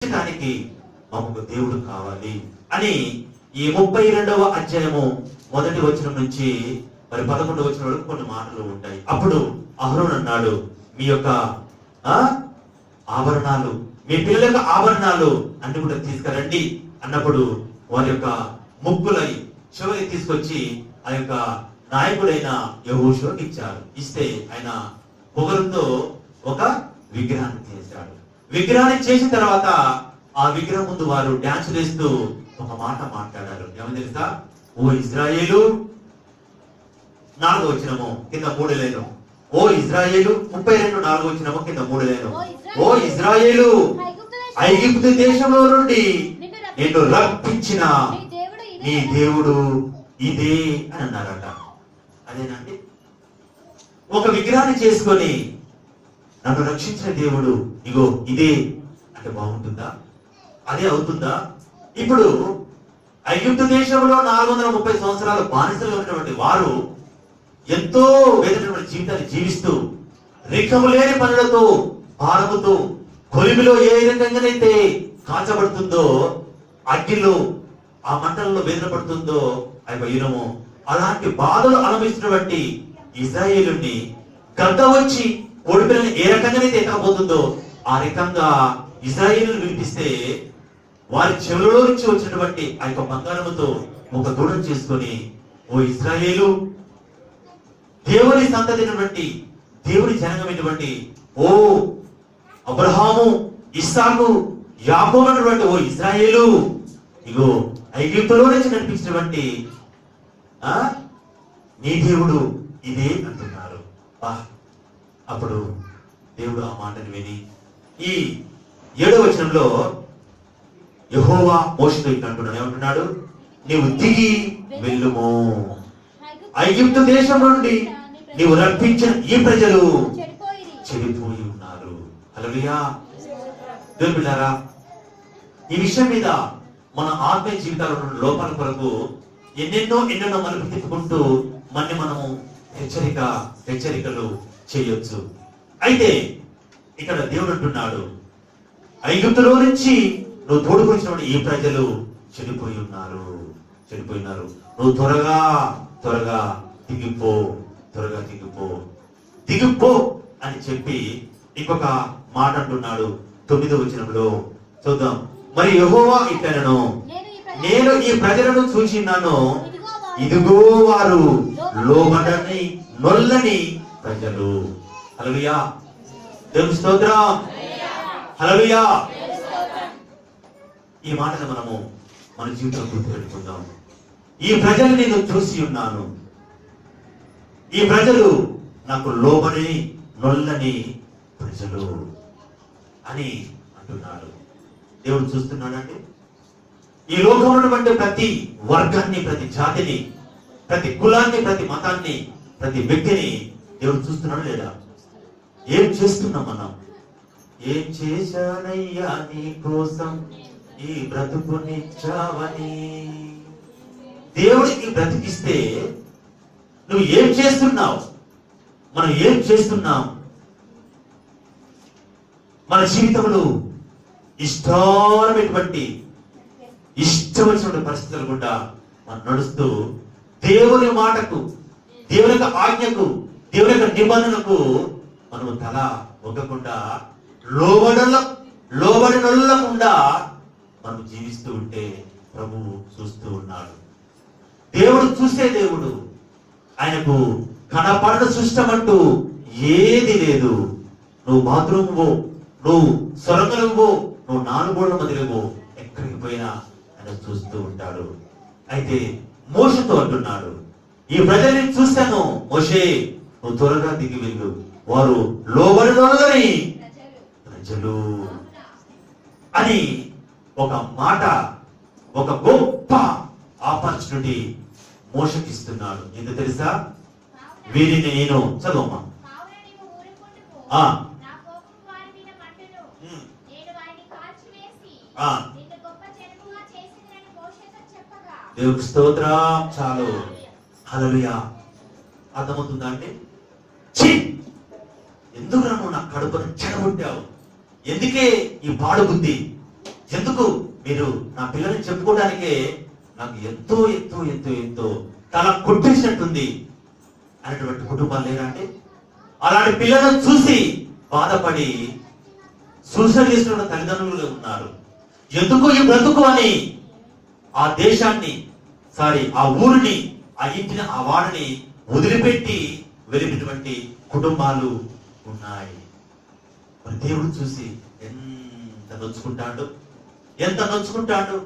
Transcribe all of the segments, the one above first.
దానికి మాకు దేవుడు కావాలి అని ఈ 32వ అధ్యాయము మొదటి వచనం నుంచి మరి 11వ వచనం వరకు కొన్ని మాటలు ఉంటాయి. అప్పుడు అహరోను అన్నాడు, మీ యొక్క ఆభరణాలు, మీ పిల్లల యొక్క ఆభరణాలు అన్ని కూడా తీసుకురండి అన్నప్పుడు వారి యొక్క ముగ్గులై చివరికి తీసుకొచ్చి ఆ యొక్క నాయకుడైన యెహోషువకి ఇచ్చారు. ఇస్తే ఆయన పొగరుతో ఒక విగ్రహాన్ని చేశాడు. విగ్రహాన్ని చేసిన తర్వాత ఆ విగ్రహం ముందు వారు డాన్స్ వేస్తూ ఒక మాట మాట్లాడారు. ఏమని తెలుసా? ఓ ఇజ్రాయేలు, 4వ వచనము కింద 3 లేను. ఓ ఇజ్రాయేలు, 32 4వ వచనము కింద 3 లేను. ఓ ఇజ్రాయేలు, ఐగుప్తు దేశంలో నుండి నిన్ను రప్పించిన నీ దేవుడు ఇదే అని అన్నారట. అదేనండి, ఒక విగ్రహాన్ని చేసుకొని నన్ను రక్షించిన దేవుడు ఇగో ఇదే అంటే బాగుంటుందా? అదే అవుతుందా? ఇప్పుడు ఐగుప్తు దేశంలో 430 సంవత్సరాలు బానిసలు ఉన్నటువంటి వారు ఎంతో వేదనటువంటి జీవితాన్ని జీవిస్తూ రికము లేని పనులతో భారముతో కొలిమిలో ఏ రకంగానైతే కాల్చబడుతుందో, అగ్గిలో ఆ మంటలలో వేదన పడుతుందో అవి ఇనము, అలాంటి బాధలు అనుభవిస్తున్నటువంటి ఇశ్రాయేలుని గద్ద వచ్చి కోడిపిల్లని ఏ రకంగానైతే ఎక్కకపోతుందో ఆ రకంగా ఇశ్రాయేలు వినిపిస్తే వారి చెవులలో నుంచి వచ్చినటువంటి ఆ యొక్క బంగారముతో ఒక దూడం చేసుకొని, ఓ ఇశ్రాయేలు, దేవుని సంతతినటువంటి దేవుని జనగమైనటువంటి ఓ అబ్రహాము, ఇస్సాకు, యాకోబు అన్నటువంటి ఓ ఇశ్రాయేలు, ఇగో ఐగుప్తులో నుంచి కనిపించినటువంటి నీ దేవుడు ఇదే అంటున్నారు. అప్పుడు దేవుడు ఆ మాటను విని ఈ 7వ వచనంలో యెహోవా మోషేతో ఇట్లా అంటున్నాడు. ఏమంటున్నాడు? నీవు దిగి వెళ్ళుము, ఐగుప్తు దేశం నుండి నీవు రప్పించిన ఈ ప్రజలు చెడిపోయి ఉన్నారు. హల్లెలూయా. దేవుని బిడ్డలారా, ఈ విషయం మీద మన ఆత్మీయ జీవితాల్లో లోపాల కొరకు ఎన్నెన్నో మలుపు తిప్పుకుంటూ మనము హెచ్చరికలు చేయొచ్చు. అయితే ఇక్కడ దేవుడు అంటున్నాడు, ఐగుప్తులో నుంచి నువ్వు తోడుకొచ్చినటువంటి ఈ ప్రజలు చెడిపోయినారు. నువ్వు త్వరగా దిగిపో అని చెప్పి ఇంకొక మాట అంటున్నాడు 9వ వచనంలో. చూద్దాం. మరి యెహోవా ఇట్లనెను, నేను ఈ ప్రజలను చూచినాను, ఇదిగో వారు లోబడని నొల్లని ప్రజలు. హల్లెలూయా. దేవుని స్తోత్రం. హల్లెలూయా. ఈ మాటను మనము మన జీవితంలో గుర్తుపెట్టుకుందాం. ఈ ప్రజలు నేను చూసి ఉన్నాను, ఈ ప్రజలు నాకు లోబడి నొల్లని ప్రజలు అని అంటున్నాడు. దేవుడు చూస్తున్నాడండి. ఈ లోకంలో బట్టి ప్రతి వర్గాన్ని, ప్రతి జాతిని, ప్రతి కులాన్ని, ప్రతి మతాన్ని, ప్రతి వ్యక్తిని దేవుడు చూస్తున్నాడు లేదా? ఏం చేస్తున్నాం మనం? ఏం చేశానయ్యా నీ కోసం ఈ బ్రతుకునిచ్చావని. దేవుడికి బ్రతికిస్తే నువ్వు ఏం చేస్తున్నావు? మనం ఏం చేస్తున్నాం? మన జీవితంలో ఇష్టమైనటువంటి పరిస్థితులు కూడా మనం నడుస్తూ దేవుని మాటకు, దేవుని యొక్క ఆజ్ఞకు, దేవుని యొక్క నిబంధనకు మనము తల ఒగ్గకుండా లోబడకుండా మనం జీవిస్తూ ఉంటే ప్రభువు చూస్తూ ఉన్నాడు. దేవుడు చూసే దేవుడు. ఆయనకు కనపడని సృష్టమంటూ ఏది లేదు. నువ్వు బాత్రూమ్ పో, నువ్వు సొరంగలకు పో, నువ్వు 4 గోడల మధ్యలో పో, ఎక్కడికి పోయినా ఆయన చూస్తూ ఉంటాడు. అయితే మోషేతో అంటున్నాడు, ఈ ప్రజల్ని చూశాను మోషే, నువ్వు త్వరగా దిగి వెళ్ళు, వారు లోబడినోళ్ళని ప్రజలు అని ఒక మాట, ఒక గొప్ప ఆపర్చునిటీ మోషేకి ఇస్తున్నాడు. ఎందుకు తెలుసా? వీరిని నేను చదవమ్మా. దేవుడికి స్తోత్రం. చాలు. హల్లెలూయా. అర్థమవుతుందా అండి? ఎందుకు నువ్వు నా కడుపును చెడగొట్టావు? ఎందుకే ఈ పాడు బుద్ధి? ఎందుకు మీరు నా పిల్లల్ని చెప్పుకోవడానికే నాకు ఎంతో ఎంతో ఎంతో ఎంతో తల కొట్టేసినట్టుంది అనేటువంటి కుటుంబాలు లేరా అంటే? అలాంటి పిల్లలను చూసి బాధపడి సూసైడ్ చేసిన తల్లిదండ్రులు ఉన్నారు. ఎందుకు ఈ బ్రతుకు అని ఆ దేశాన్ని ఆ ఊరిని, ఆ ఇంటిని, ఆ వాడిని వదిలిపెట్టి వెళ్ళినటువంటి కుటుంబాలు ఉన్నాయి. మరి దేవుడు చూసి ఎంత నొచ్చుకుంటాడు, ఎంత నొచ్చుకుంటాడు.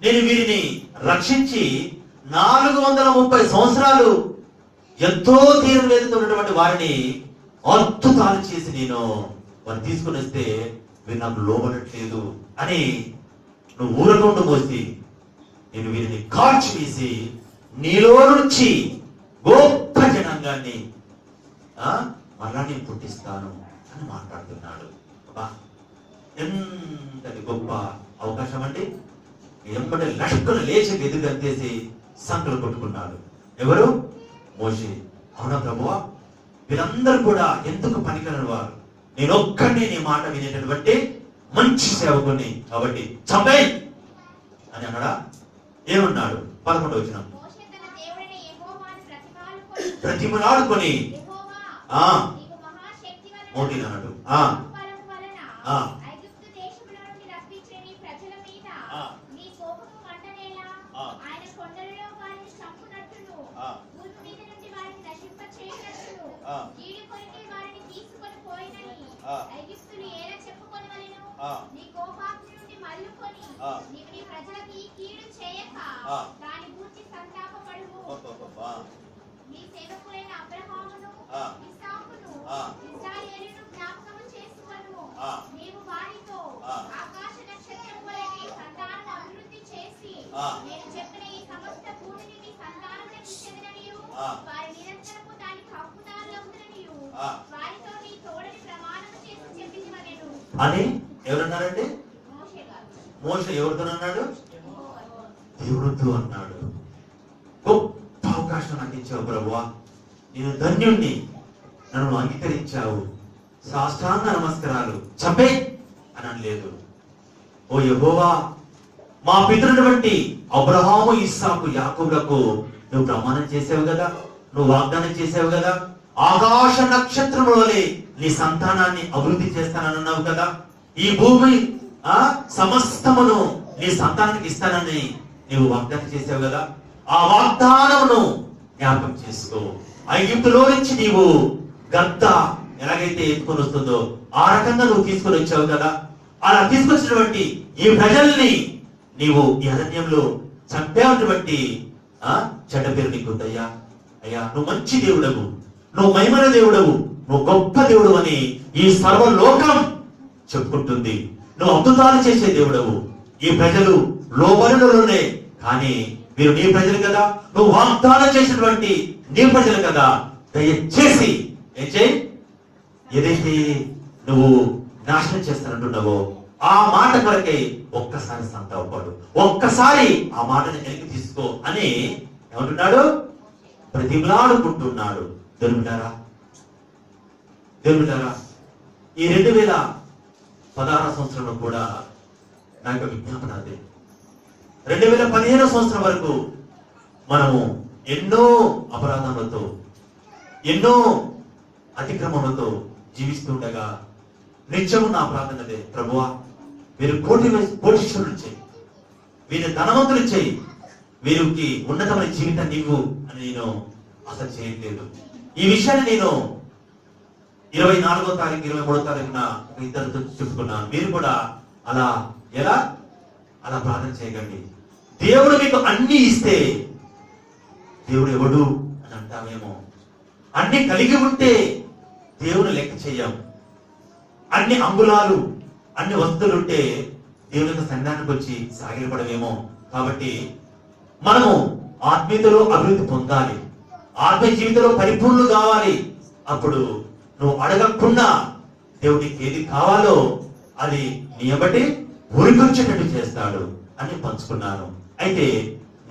నేను వీరిని రక్షించి 430 సంవత్సరాలు ఎంతో తీవ్రవేదతో ఉన్నటువంటి వారిని అద్భుతాలు చేసి నేను వారిని తీసుకుని వస్తే వీరు నాకు లోబడట్లేదు అని నువ్వు ఊరకుండా మోసి నేను వీరిని కాల్చి వేసి నీలో నుంచి గొప్ప జనాంగాన్ని మళ్ళా నేను పుట్టిస్తాను అని మాట్లాడుతున్నాడు. ఎంతటి గొప్ప అవకాశం అండి. ఎంబడి లష్కలు లేచి ఎదుగంతేసి సంకలు కొట్టుకున్నాడు. ఎవరు? మోషే. అవునా ప్రభువా, వీరందరూ కూడా ఎందుకు పనికిరాని వారు, నేను ఒక్కడిని నీ మాట వినేటటువంటి మంచి సేవకుని, కాబట్టి చంపేయ్ అని అన్నాడా? ఏమన్నాడు? 11వ వచనం, ప్రతిమలాడుకొని మోటి అన్నాడు. అని ఎవరన్నారండి? మోషే ఎవరితో అన్నాడు? దేవుడితో అన్నాడు. గొప్ప అవకాశం నాకు ఇచ్చావు ప్రభువా, నేను ధన్యుణ్ణి, నన్ను అంగీకరించావు, సాష్టాంగ నమస్కారాలు, చంపే అని అనలేదు. ఓ యెహోవా, మా పితరుటువంటి అబ్రహాము, ఇస్సాకు, యాకోబులకు నువ్వు ప్రమాణం చేసావు కదా, నువ్వు వాగ్దానం చేసావు కదా, ఆకాశ నక్షత్రముల వలె నీ సంతానాన్ని అభివృద్ధి చేస్తానన్నావు కదా, ఈ భూమి సమస్తమును నీ సంతానానికి ఇస్తానని నీవు వాగ్దానం చేసావు కదా, ఆ వాగ్దానమును జ్ఞాపకం చేసుకో. ఐగుప్తులో నుంచి నీవు గద్ద ఎలాగైతే ఎత్తుకొని వస్తుందో ఆ రకంగా నువ్వు తీసుకొని వచ్చావు కదా, అలా తీసుకొచ్చినటువంటి ఈ ప్రజల్ని నీవు ఈ అరణ్యంలో చంపేటువంటి చెడ్డ పేరు నీకుందయ్యా. అయ్యా, నువ్వు మంచి దేవుడవు, నువ్వు మహిమల దేవుడవు, నువ్వు గొప్ప దేవుడు అని ఈ సర్వలోకం చెప్పుకుంటుంది. నువ్వు అద్భుతాలు చేసే దేవుడవు. ఈ ప్రజలు లోబరులోనే, కానీ మీరు నీ ప్రజలు కదా, నువ్వు వాగ్దానం చేసినటువంటి నీ ప్రజలు కదా, దయచేసి ఏం చేయి, ఏదైతే నువ్వు నాశనం చేస్తానంటున్నావో ఆ మాట కొరకై ఒక్కసారి సంతాపడు, ఒక్కసారి ఆ మాటని వెనక్కి తీసుకో అని ఏమంటున్నాడు? ప్రతిమలాడుకుంటున్నాడు. దేవుడారా, దేవుడారా, ఈ 2016 సంవత్సరంలో కూడా నా యొక్క విజ్ఞాపన అదే. 2015 సంవత్సరం వరకు మనము ఎన్నో అపరాధములతో, ఎన్నో అతిక్రమములతో జీవిస్తుండగా నిత్యము నా ప్రార్థన అదే, ప్రభువా వీరు కోటీశ్వరులు చేయి, వీరి ధనవంతులు చేయి, వీరికి ఉన్నతమైన జీవితాన్ని నీవు అని నేను అసలు చేయట్లేదు. ఈ విషయాన్ని నేను 24వ తారీఖు 23వ తారీఖున ఇద్దరితో చెప్పుకున్నాను. మీరు కూడా ఎలా ప్రార్థన చేయకండి. దేవుడు మీకు అన్ని ఇస్తే దేవుడు ఎవడు అని అంటామేమో. అన్ని కలిగి ఉంటే దేవుని లెక్క చెయ్యం. అన్ని అంగుళాలు, అన్ని వస్తువులుంటే దేవుని యొక్క సన్నిధానానికి వచ్చి సాగిలపడమేమో. కాబట్టి మనము ఆత్మీయతలో అభివృద్ధి పొందాలి, ఆత్మీయ జీవితంలో పరిపూర్ణులు కావాలి. అప్పుడు నువ్వు అడగకుండా దేవుడికి ఏది కావాలో అది నీ బట్టి ఊరికొచ్చేటట్టు చేస్తాడు అని పంచుకున్నాను. అయితే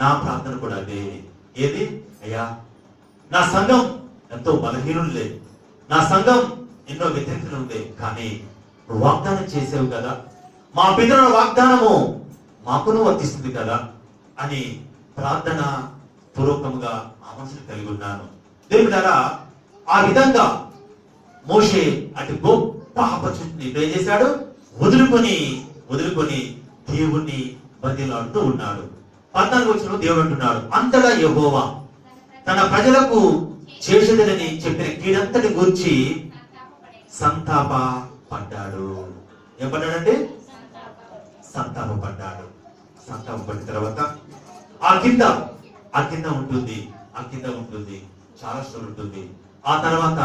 నా ప్రార్థన కూడా అదే. ఏది? అయ్యా, నా సంఘం ఎంతో బలహీనులే, నా సంఘం ఎన్నో వ్యతిరేకతలు ఉంది, కానీ నువ్వు వాగ్దానం చేసావు కదా, మా పితరుల వాగ్దానము మాకును వర్తిస్తుంది కదా అని ప్రార్థన పూర్వకంగా ఆ మనసును కలిగి ఉన్నాను. దేవుని ద్వారా ఆ విధంగా మోషే అటు గొప్ప ఆపర్చునిటీని ప్రే చేశాడు. వదులుకొని దేవుణ్ణి బతిలాడుతూ ఉన్నాడు. 14వ వచనంలో దేవుడు అంటున్నాడు, అంతటా యెహోవా తన ప్రజలకు చేసేదని చెప్పిన కీడంతటి గూర్చి సంతాపపడ్డాడు. ఏం పడ్డాడంటే సంతాపపడ్డాడు. సంతాపపడిన తర్వాత ఆ కింద ఉంటుంది చాలా స్టోరీ ఉంటుంది. ఆ తర్వాత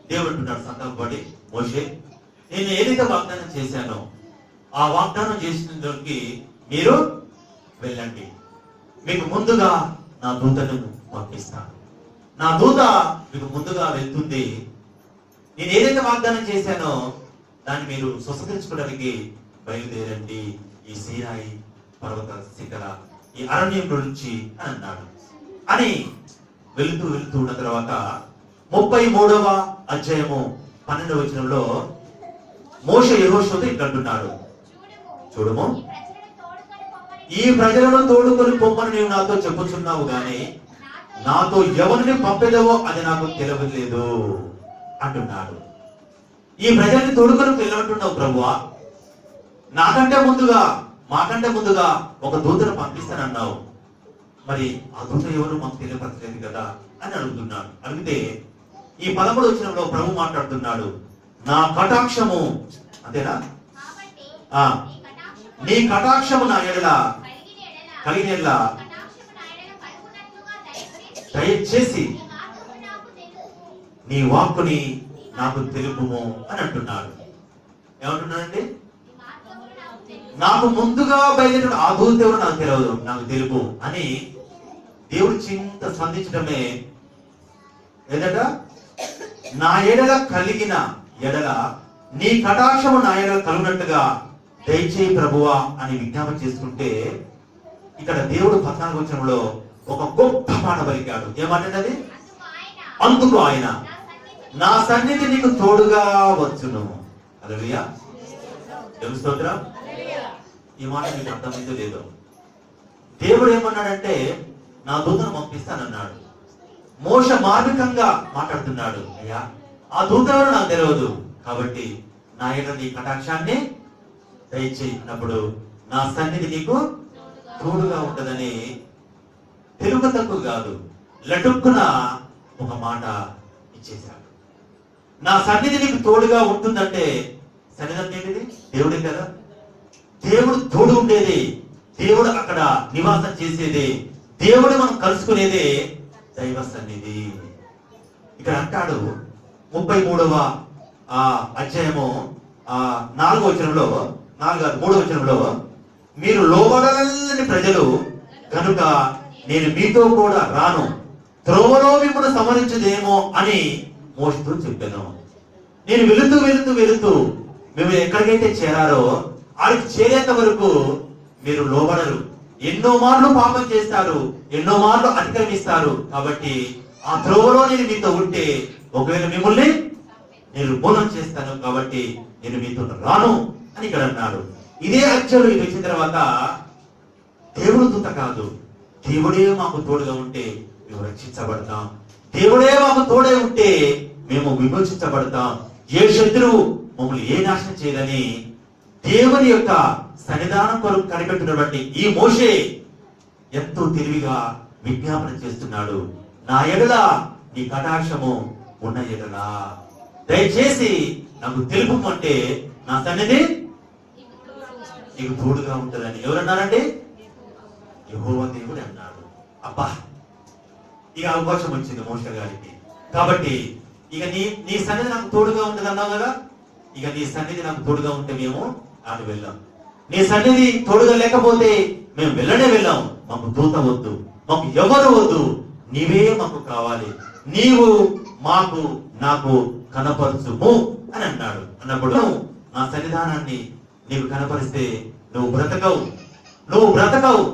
దేవుడు అంటున్నాడు సంతాపపడి, మోషే నేను ఏదైతే వాగ్దానం చేశానో ఆ వాగ్దానం చేసినకి మీరు వెళ్ళండి, మీకు ముందుగా నా దూతను పంపిస్తాను, నా దూత మీకు ముందుగా వెళ్తుంది, నేను ఏదైతే వాగ్దానం చేశానో దాన్ని మీరు స్వసంతరించుకోవడానికి బయలుదేరండి ఈ సీనాయి పర్వత శిఖర ఈ అరణ్యంలో నుంచి అని అన్నాడు. అని వెళుతూ ఉన్న తర్వాత 33వ అధ్యాయము 12వ వచనంలో మోషే యెహోషువతో ఇట్లా అంటున్నాడు, చూడుము ఈ ప్రజలను తోడుకొని పొమ్మని నీవు నాతో చెప్పుచున్నావు గాని నాతో ఎవరిని పంపేదవో అది నాకు తెలియలేదు అంటున్నాడు. ఈ ప్రజల్ని తోడుకొని వెళ్ళమంటున్నావు ప్రభువా, మాకంటే ముందుగా ఒక దూతను పంపిస్తానన్నావు, మరి ఆ దూత ఎవరు మాకు తెలియపరచలేదు కదా అని అడుగుతున్నాడు. అడిగితే ఈ 13వ వచనంలో ప్రభు మాట్లాడుతున్నాడు, నా కటాక్షము అంతేనా, నీ కటాక్షము నా ఎడల కలిగిన దయచేసి నీ వాక్కుని నాకు తెలుపుము అని అంటున్నాడు. ఏమంటున్నాడంటే నాకు ముందుగా బయలుదేరిన ఆ దూత ఎవరు నాకు తెలియదు, నాకు తెలుపు అని దేవుడు చింత స్పందించడమే. ఏదట నా ఎడల కలిగిన ఎడల నీ కటాక్షము నా ఎడల కలుగునట్టుగా దయచేయి ప్రభువా అని విజ్ఞాపన చేసుకుంటే, ఇక్కడ దేవుడు 14వ వచనంలో ఒక గొప్ప మాట పలికాడు. ఏమంటున్నది, అందుకు ఆయన నా సన్నిధి నీకు తోడుగా వచ్చును. హల్లెలూయా, దేవుని స్తోత్రం. ఈ మాట మీకు అర్థమైందో లేదో, దేవుడు ఏమన్నాడంటే నా దూతను పంపిస్తానన్నాడు. మోషే మార్మికంగా మాట్లాడుతున్నాడు, అయ్యా ఆ దూత ఎవరు నాకు తెలియదు, కాబట్టి నా ఎడల నీ కటాక్షాన్ని దయచేయి అన్నప్పుడు నా సన్నిధి నీకు తోడుగా ఉంటదని తెలుగు తక్కువ కాదు, లటుక్కున ఒక మాట ఇచ్చేశాడు. నా సన్నిధి నీకు తోడుగా ఉంటుందంటే సన్నిధి ఏంటిది? దేవుడే కదా. దేవుడు తోడు ఉండేది, దేవుడు అక్కడ నివాసం చేసేది, దేవుడు మనం కలుసుకునేదే దైవ సన్నిధి. ఇక్కడ అంటాడు 33వ అధ్యాయము 3వ వచనంలో మీరు లోబడలని ప్రజలు కనుక నేను మీతో కూడా రాను, త్రోవలో మిమ్మల్ని సంహరించదేమో అని మోషేతో చెప్పాను. నేను వెళుతూ మేము ఎక్కడికైతే చేరారో ఆడికి చేరేంత వరకు మీరు లోబడరు, ఎన్నో మార్లు పాపం చేస్తారు, ఎన్నో మార్లు అతిక్రమిస్తారు, కాబట్టి ఆ త్రోవలో నేను మీతో ఉంటే ఒకవేళ మిమ్మల్ని నిర్మూలన చేస్తాను, కాబట్టి నేను మీతో రాను అని ఇక్కడ అన్నాడు. ఇదే అధ్యాయుడు ఇది వచ్చిన తర్వాత దేవుడు దూత కాదు, దేవుడే మాకు తోడుగా ఉంటే మేము రక్షించబడతాం, దేవుడే మాకు తోడే ఉంటే మేము విమోచించబడతాం, ఏ శత్రువు మమ్మల్ని ఏ నాశనం చేయదని దేవుని యొక్క సన్నిధానం కొరకు కనిపెట్టినటువంటి ఈ మోషే ఎంతో తెలివిగా విజ్ఞాపన చేస్తున్నాడు, నా ఎడల నీ కటాక్షము ఉన్న ఎడల దయచేసి నాకు తెలుపు అంటే నా సన్నిధి నీకు తోడుగా ఉంటుందని ఎవరన్నారండి? యెహోవా దేవుడు అన్నాడు. అబ్బా, ఇక అవకాశం వచ్చింది మోషే గారికి. కాబట్టి ఇక నీ సన్నిధి నాకు తోడుగా ఉంటుంది అన్నావు కదా, ఇక నీ సన్నిధి నాకు తోడుగా ఉంటే మేము ఆడు వెళ్ళాం, నీ సన్నిధి తోడుగా లేకపోతే మేము వెళ్ళాం, మాకు దూత వద్దు, మాకు ఎవరు వద్దు, నీవే మాకు కావాలి, నీవు మాకు నాకు కనపరచుము అని అన్నాడు. అన్నప్పుడు నా సన్నిధానాన్ని నీవు కనపరిస్తే నువ్వు బ్రతకవు,